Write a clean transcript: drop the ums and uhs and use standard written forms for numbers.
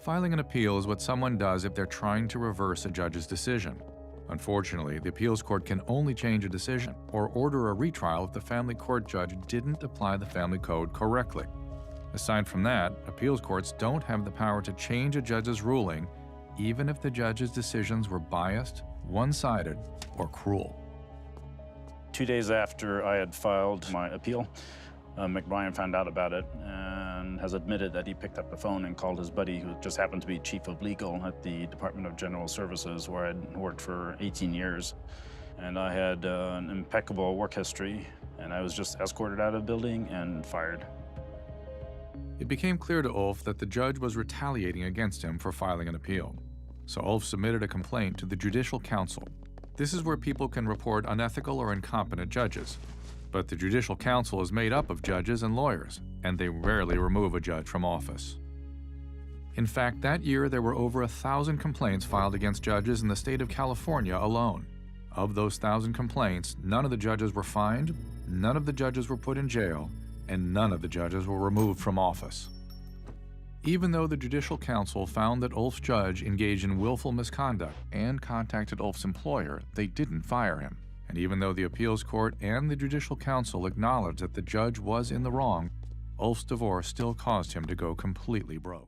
Filing an appeal is what someone does if they're trying to reverse a judge's decision. Unfortunately, the appeals court can only change a decision or order a retrial if the family court judge didn't apply the family code correctly. Aside from that, appeals courts don't have the power to change a judge's ruling, even if the judge's decisions were biased, one-sided, or cruel. 2 days after I had filed my appeal, McBrien found out about it and has admitted that he picked up the phone and called his buddy, who just happened to be chief of legal at the Department of General Services, where I'd worked for 18 years. And I had an impeccable work history, and I was just escorted out of the building and fired. It became clear to Ulf that the judge was retaliating against him for filing an appeal. So Ulf submitted a complaint to the Judicial Council. This is where people can report unethical or incompetent judges. But the Judicial Council is made up of judges and lawyers, and they rarely remove a judge from office. In fact, that year there were over 1,000 complaints filed against judges in the state of California alone. Of those 1,000 complaints, none of the judges were fined, none of the judges were put in jail, and none of the judges were removed from office. Even though the Judicial Council found that Ulf's judge engaged in willful misconduct and contacted Ulf's employer, they didn't fire him. And even though the appeals court and the Judicial Council acknowledged that the judge was in the wrong, Ulf's divorce still caused him to go completely broke.